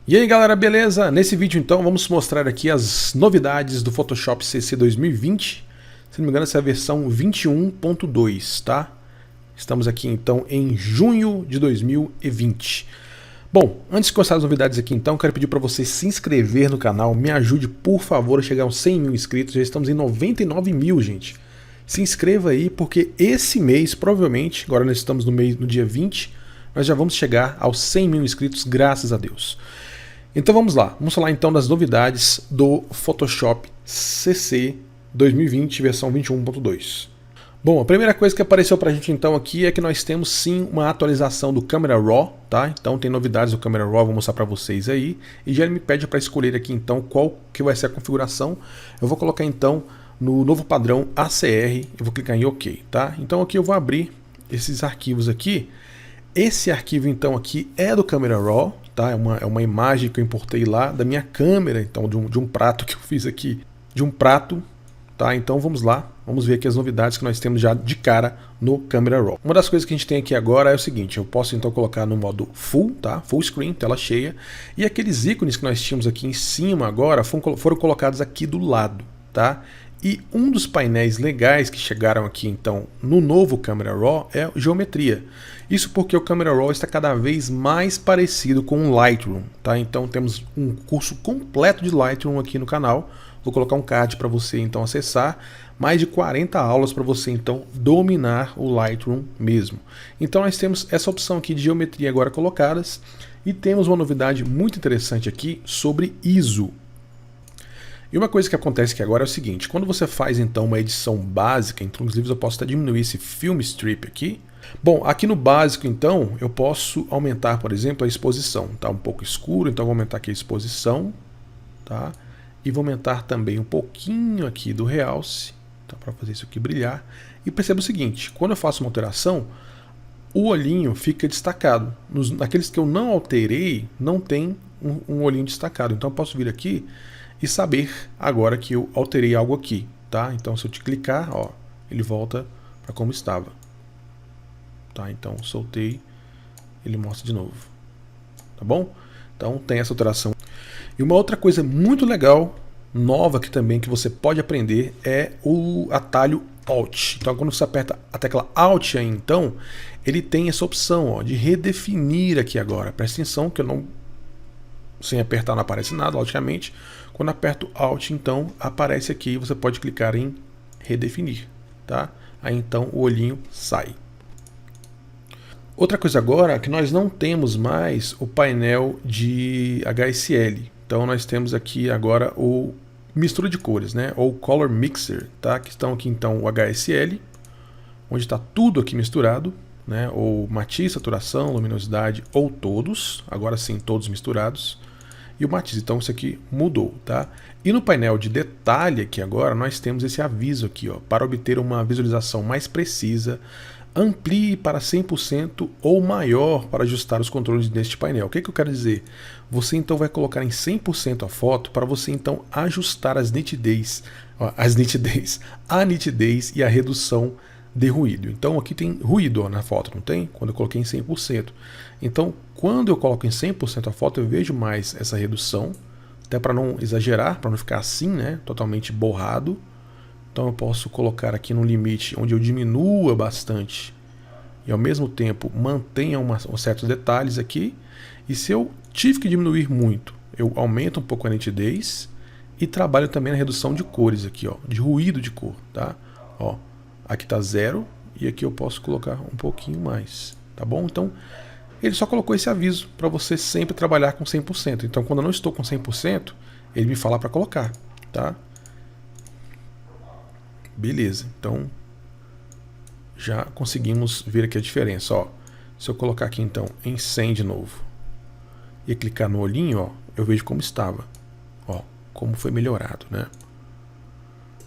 E aí galera, beleza? Nesse vídeo então vamos mostrar aqui as novidades do Photoshop CC 2020. Se não me engano essa é a versão 21.2, tá? Estamos aqui então em junho de 2020. Bom, antes de começar as novidades aqui então, quero pedir para você se inscrever no canal, me ajude por favor a chegar aos 100 mil inscritos, já estamos em 99 mil, gente. Se inscreva aí porque esse mês, provavelmente, agora nós estamos no dia 20, nós já vamos chegar aos 100 mil inscritos, graças a Deus. Então vamos lá, vamos falar então das novidades do Photoshop CC 2020 versão 21.2. Bom, a primeira coisa que apareceu pra gente então aqui é que nós temos sim uma atualização do Camera Raw, tá? Então tem novidades do Camera Raw, vou mostrar pra vocês aí. E já ele me pede para escolher aqui então qual que vai ser a configuração. Eu vou colocar então no novo padrão ACR, eu vou clicar em OK, tá? Então aqui eu vou abrir esses arquivos aqui. Esse arquivo então aqui é do Camera Raw, tá? É uma imagem que eu importei lá da minha câmera, então de um prato que eu fiz aqui, de um prato, tá? Então vamos lá, vamos ver aqui as novidades que nós temos já de cara no Camera Raw. Uma das coisas que a gente tem aqui agora é o seguinte, eu posso então colocar no modo Full, tá? Full Screen, tela cheia, e aqueles ícones que nós tínhamos aqui em cima agora foram colocados aqui do lado, tá? E um dos painéis legais que chegaram aqui então no novo Camera Raw é Geometria. Isso porque o Camera Raw está cada vez mais parecido com o Lightroom, tá? Então temos um curso completo de Lightroom aqui no canal. Vou colocar um card para você então acessar, mais de 40 aulas para você então dominar o Lightroom mesmo. Então nós temos essa opção aqui de geometria agora colocadas e temos uma novidade muito interessante aqui sobre ISO. E uma coisa que acontece aqui agora é o seguinte, quando você faz então uma edição básica, inclusive eu posso até diminuir esse Film Strip aqui. Bom, aqui no básico então eu posso aumentar, por exemplo, a exposição, tá um pouco escuro, então eu vou aumentar aqui a exposição, tá? E vou aumentar também um pouquinho aqui do realce, tá? Para fazer isso aqui brilhar. E perceba o seguinte, quando eu faço uma alteração, o olhinho fica destacado. Naqueles que eu não alterei, não tem um olhinho destacado, então eu posso vir aqui e saber agora que eu alterei algo aqui, tá? Então se eu te clicar, ó, ele volta para como estava, tá? Então soltei, ele mostra de novo, tá bom? Então tem essa alteração. E uma outra coisa muito legal, nova aqui também que você pode aprender é o atalho Alt. Então quando você aperta a tecla Alt aí, então ele tem essa opção, ó, de redefinir aqui agora. Presta atenção que eu não, sem apertar não aparece nada, logicamente. Quando aperto Alt, então, aparece aqui, você pode clicar em redefinir, tá? Aí então o olhinho sai. Outra coisa agora é que nós não temos mais o painel de HSL. Então nós temos aqui agora o mistura de cores, né? Ou Color Mixer, tá? Que estão aqui então o HSL, onde está tudo aqui misturado, né? Ou matiz, saturação, luminosidade, ou todos. Agora sim, todos misturados. E o matiz, então isso aqui mudou, tá? E no painel de detalhe aqui agora nós temos esse aviso aqui, ó, para obter uma visualização mais precisa, amplie para 100% ou maior para ajustar os controles neste painel. O que eu quero dizer? Você então vai colocar em 100% a foto para você então ajustar a nitidez e a redução de ruído. Então aqui tem ruído, ó, na foto, não tem? Quando eu coloquei em 100%. Então quando eu coloco em 100% a foto eu vejo mais essa redução, até para não exagerar, para não ficar assim, né, totalmente borrado. Então eu posso colocar aqui no limite onde eu diminua bastante e ao mesmo tempo mantenha uns certos detalhes aqui. E se eu tive que diminuir muito, eu aumento um pouco a nitidez e trabalho também na redução de cores aqui, ó, de ruído de cor, tá? Ó, aqui está 0 e aqui eu posso colocar um pouquinho mais, tá bom? Então ele só colocou esse aviso para você sempre trabalhar com 100%. Então quando eu não estou com 100%, ele me fala para colocar, tá? Beleza, então já conseguimos ver aqui a diferença, ó. Se eu colocar aqui então em 100 de novo e clicar no olhinho, ó, eu vejo como estava, ó, como foi melhorado, né?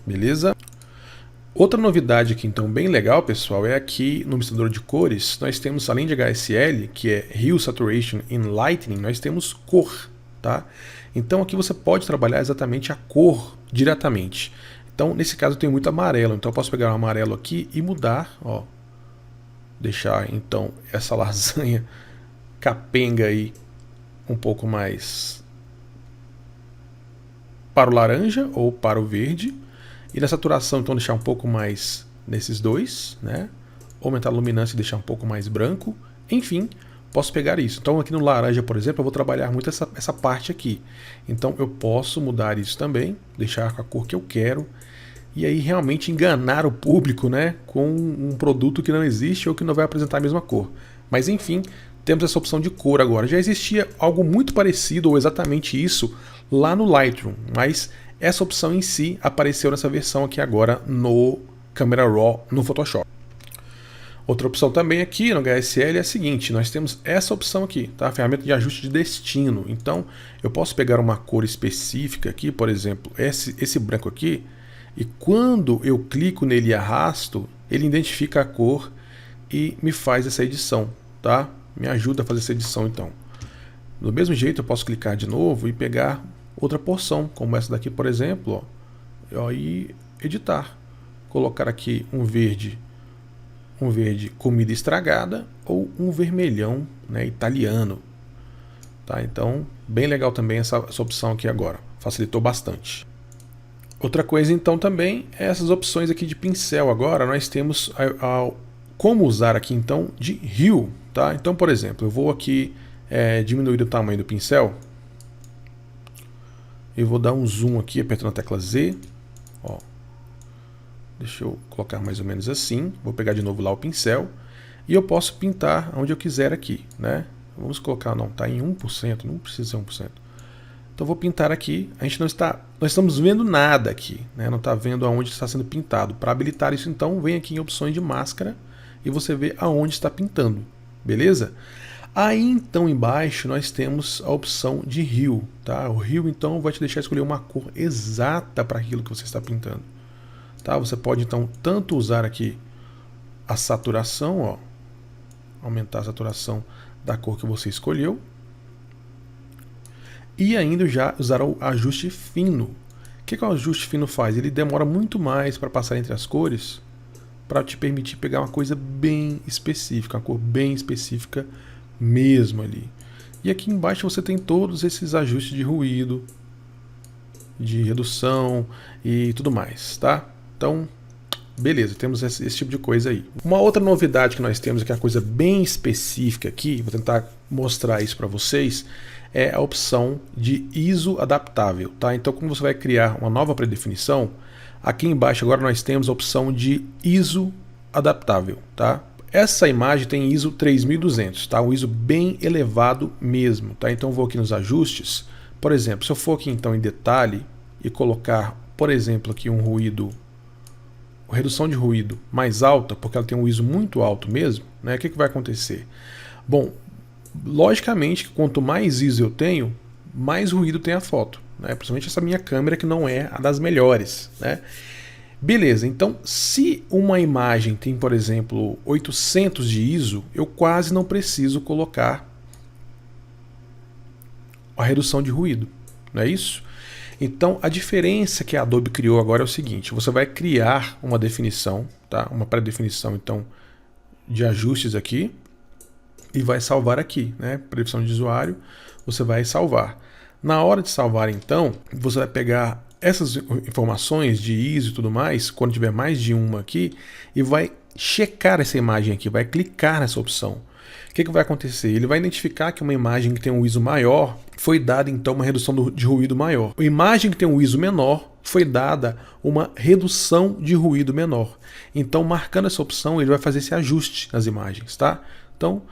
Beleza? Outra novidade aqui então bem legal, pessoal, é aqui no misturador de cores, nós temos além de HSL, que é Hue Saturation in Lightning, nós temos cor, tá? Então aqui você pode trabalhar exatamente a cor diretamente. Então nesse caso eu tenho muito amarelo, então eu posso pegar o amarelo aqui e mudar, ó, deixar então essa lasanha capenga aí um pouco mais para o laranja ou para o verde. E na saturação, então, deixar um pouco mais nesses dois, né? Aumentar a luminância e deixar um pouco mais branco. Enfim, posso pegar isso. Então aqui no laranja, por exemplo, eu vou trabalhar muito essa parte aqui. Então eu posso mudar isso também, deixar com a cor que eu quero. E aí realmente enganar o público, né, com um produto que não existe ou que não vai apresentar a mesma cor. Mas enfim, temos essa opção de cor agora. Já existia algo muito parecido ou exatamente isso lá no Lightroom, mas essa opção em si apareceu nessa versão aqui agora no Camera Raw no Photoshop. Outra opção também aqui no HSL é a seguinte, nós temos essa opção aqui, tá? Ferramenta de ajuste de destino. Então eu posso pegar uma cor específica aqui, por exemplo, esse branco aqui, e quando eu clico nele e arrasto, ele identifica a cor e me faz essa edição, tá? Me ajuda a fazer essa edição então. Do mesmo jeito eu posso clicar de novo e pegar outra porção, como essa daqui, por exemplo, ó, e editar. Colocar aqui um verde comida estragada ou um vermelhão, né, italiano. Tá? Então, bem legal também essa opção aqui agora. Facilitou bastante. Outra coisa então também é essas opções aqui de pincel. Agora nós temos como usar aqui então de Hue. Tá? Então, por exemplo, eu vou aqui diminuir o tamanho do pincel. Eu vou dar um zoom aqui apertando a tecla Z. Ó. Deixa eu colocar mais ou menos assim. Vou pegar de novo lá o pincel. E eu posso pintar onde eu quiser aqui, né? Vamos colocar, não, está em 1%, não precisa ser 1%. Então vou pintar aqui. Nós estamos vendo nada aqui, né? Não está vendo aonde está sendo pintado. Para habilitar isso então, vem aqui em opções de máscara e você vê aonde está pintando, beleza? Aí então embaixo nós temos a opção de Hue, tá? O Hue então vai te deixar escolher uma cor exata para aquilo que você está pintando. Tá? Você pode então tanto usar aqui a saturação, ó, aumentar a saturação da cor que você escolheu, e ainda já usar o ajuste fino. O que o ajuste fino faz? Ele demora muito mais para passar entre as cores, para te permitir pegar uma coisa bem específica, uma cor bem específica mesmo ali. E aqui embaixo você tem todos esses ajustes de ruído, de redução e tudo mais, tá? Então, beleza, temos esse tipo de coisa aí. Uma outra novidade que nós temos, que é uma coisa bem específica aqui, vou tentar mostrar isso para vocês, é a opção de ISO adaptável, tá? Então, como você vai criar uma nova predefinição, aqui embaixo agora nós temos a opção de ISO adaptável, tá? Essa imagem tem ISO 3200, tá? Um ISO bem elevado mesmo, tá? Então, eu vou aqui nos ajustes. Por exemplo, se eu for aqui então em detalhe e colocar, por exemplo, aqui um ruído, redução de ruído mais alta, porque ela tem um ISO muito alto mesmo, né? O que vai acontecer? Bom, logicamente, quanto mais ISO eu tenho, mais ruído tem a foto, né? Principalmente essa minha câmera que não é a das melhores, né? Beleza, então se uma imagem tem, por exemplo, 800 de ISO, eu quase não preciso colocar a redução de ruído, não é isso? Então, a diferença que a Adobe criou agora é o seguinte, você vai criar uma definição, tá? Uma pré-definição, então, de ajustes aqui, e vai salvar aqui, né? Pré-definição de usuário, você vai salvar. Na hora de salvar, então, você vai pegar essas informações de ISO e tudo mais, quando tiver mais de uma aqui, e vai checar essa imagem aqui, vai clicar nessa opção. O que vai acontecer? Ele vai identificar que uma imagem que tem um ISO maior foi dada então uma redução de ruído maior. A imagem que tem um ISO menor foi dada uma redução de ruído menor. Então, marcando essa opção, ele vai fazer esse ajuste nas imagens, tá? Então,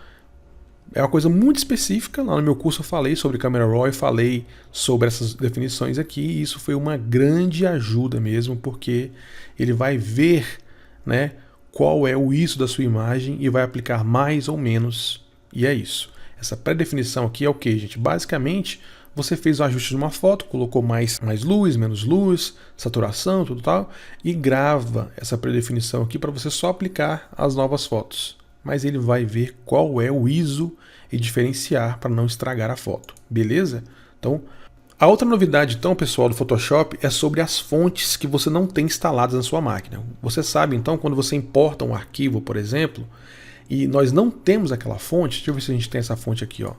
é uma coisa muito específica. Lá no meu curso eu falei sobre Camera Raw e falei sobre essas definições aqui. E isso foi uma grande ajuda mesmo, porque ele vai ver, né, qual é o ISO da sua imagem e vai aplicar mais ou menos, e é isso. Essa pré-definição aqui é o que, gente? Basicamente, você fez o ajuste de uma foto, colocou mais luz, menos luz, saturação, tudo tal, e grava essa pré-definição aqui para você só aplicar as novas fotos. Mas ele vai ver qual é o ISO e diferenciar para não estragar a foto, beleza? Então, a outra novidade, então, pessoal, do Photoshop é sobre as fontes que você não tem instaladas na sua máquina. Você sabe, então, quando você importa um arquivo, por exemplo, e nós não temos aquela fonte, deixa eu ver se a gente tem essa fonte aqui, ó.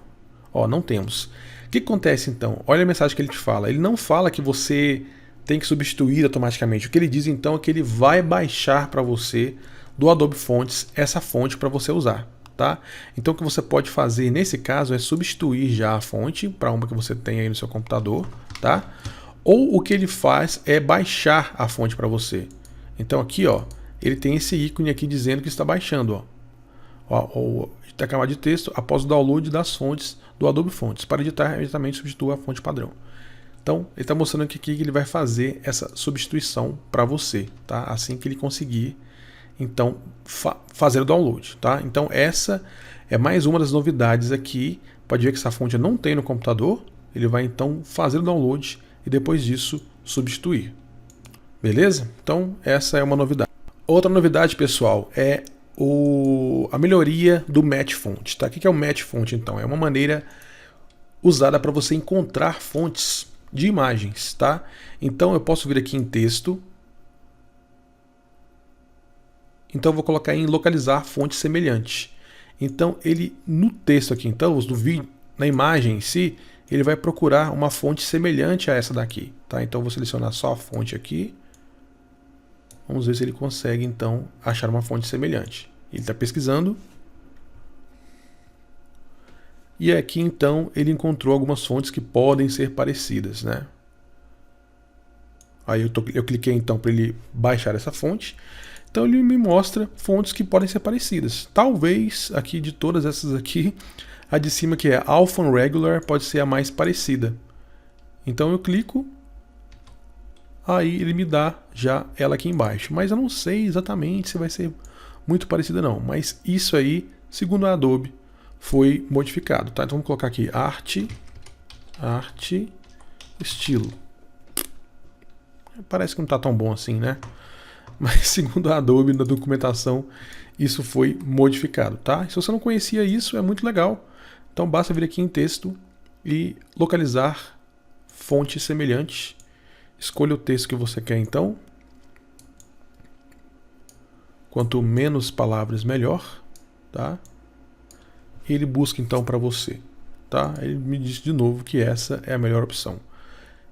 Ó, não temos. O que acontece então? Olha a mensagem que ele te fala. Ele não fala que você tem que substituir automaticamente. O que ele diz então é que ele vai baixar para você do Adobe Fonts essa fonte para você usar. Tá? Então o que você pode fazer nesse caso é substituir já a fonte para uma que você tem aí no seu computador. Tá? Ou o que ele faz é baixar a fonte para você. Então aqui, ó, ele tem esse ícone aqui dizendo que está baixando. Ó, a camada de texto após o download das fontes do Adobe Fonts. Para editar, imediatamente substitua a fonte padrão. Então, ele está mostrando aqui que ele vai fazer essa substituição para você, tá? Assim que ele conseguir, então, fazer o download, tá? Então, essa é mais uma das novidades aqui. Pode ver que essa fonte eu não tem no computador. Ele vai, então, fazer o download e depois disso substituir. Beleza? Então, essa é uma novidade. Outra novidade, pessoal, é a melhoria do Match Font. Tá? O que é o Match Font, então? É uma maneira usada para você encontrar fontes de imagens. Tá? Então, eu posso vir aqui em texto. Então, eu vou colocar em localizar fonte semelhante. Então, ele no texto aqui, então, no vídeo, na imagem em si, ele vai procurar uma fonte semelhante a essa daqui. Tá? Então, eu vou selecionar só a fonte aqui. Vamos ver se ele consegue, então, achar uma fonte semelhante. Ele está pesquisando. E aqui, então, ele encontrou algumas fontes que podem ser parecidas, né? Aí eu cliquei, então, para ele baixar essa fonte. Então, ele me mostra fontes que podem ser parecidas. Talvez, aqui de todas essas aqui, a de cima, que é Alpha Regular, pode ser a mais parecida. Então, eu clico. Aí ele me dá já ela aqui embaixo. Mas eu não sei exatamente se vai ser muito parecida não. Mas isso aí, segundo a Adobe, foi modificado. Tá? Então vamos colocar aqui arte, estilo. Parece que não está tão bom assim, né? Mas segundo a Adobe, na documentação, isso foi modificado. Tá? Se você não conhecia isso, é muito legal. Então basta vir aqui em texto e localizar fonte semelhante. Escolha o texto que você quer, então. Quanto menos palavras, melhor. Tá? E ele busca, então, para você. Tá? Ele me disse de novo que essa é a melhor opção.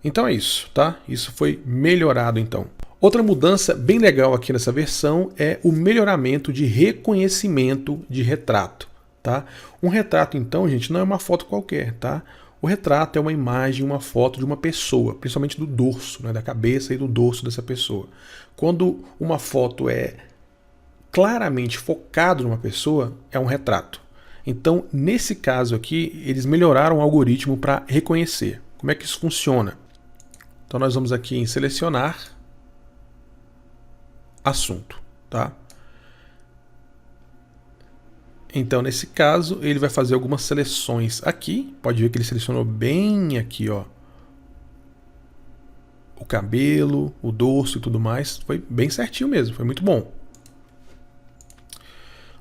Então é isso. Tá? Isso foi melhorado, então. Outra mudança bem legal aqui nessa versão é o melhoramento de reconhecimento de retrato. Tá? Um retrato, então, gente, não é uma foto qualquer. Tá? O retrato é uma imagem, uma foto de uma pessoa, principalmente do dorso, né, da cabeça e do dorso dessa pessoa. Quando uma foto é claramente focado numa pessoa, é um retrato. Então, nesse caso aqui, eles melhoraram o algoritmo para reconhecer. Como é que isso funciona? Então, nós vamos aqui em selecionar assunto, tá? Então, nesse caso, ele vai fazer algumas seleções aqui. Pode ver que ele selecionou bem aqui, ó, o cabelo, o dorso e tudo mais. Foi bem certinho mesmo, foi muito bom.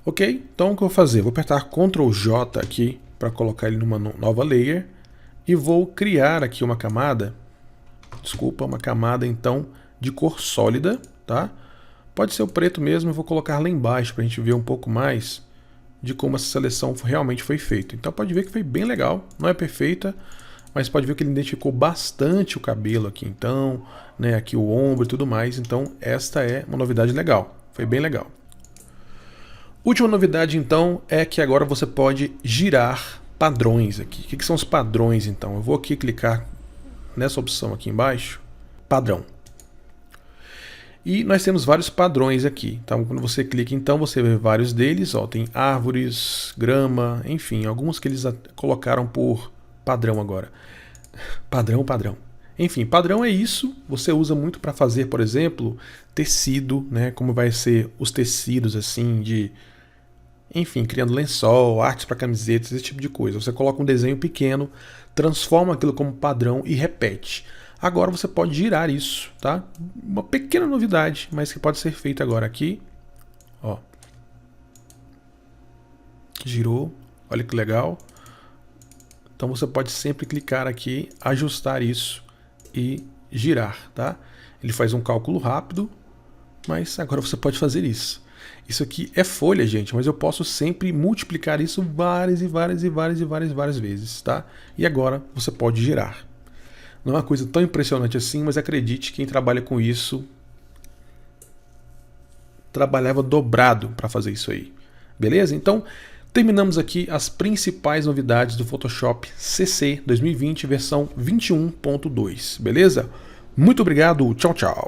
Ok, então o que eu vou fazer? Vou apertar Ctrl J aqui para colocar ele numa nova layer. E vou criar aqui uma camada. Desculpa, uma camada então de cor sólida, tá? Pode ser o preto mesmo, eu vou colocar lá embaixo para a gente ver um pouco mais de como essa seleção realmente foi feita. Então pode ver que foi bem legal, não é perfeita, mas pode ver que ele identificou bastante o cabelo aqui, então, né, aqui o ombro e tudo mais. Então esta é uma novidade legal, foi bem legal. Última novidade então é que agora você pode girar padrões aqui. O que são os padrões então? Eu vou aqui clicar nessa opção aqui embaixo, padrão. E nós temos vários padrões aqui. Então, quando você clica, então, você vê vários deles. Ó, tem árvores, grama, enfim, alguns que eles colocaram por padrão agora. Padrão. Enfim, padrão é isso. Você usa muito para fazer, por exemplo, tecido, né? Como vai ser os tecidos, assim, de... Enfim, criando lençol, artes para camisetas, esse tipo de coisa. Você coloca um desenho pequeno, transforma aquilo como padrão e repete. Agora você pode girar isso, tá? Uma pequena novidade, mas que pode ser feita agora aqui. Ó. Girou. Olha que legal. Então você pode sempre clicar aqui, ajustar isso e girar, tá? Ele faz um cálculo rápido, mas agora você pode fazer isso. Isso aqui é folha, gente, mas eu posso sempre multiplicar isso várias vezes, tá? E agora você pode girar. Não é uma coisa tão impressionante assim, mas acredite, quem trabalha com isso trabalhava dobrado para fazer isso aí. Beleza? Então, terminamos aqui as principais novidades do Photoshop CC 2020 versão 21.2. Beleza? Muito obrigado, tchau, tchau.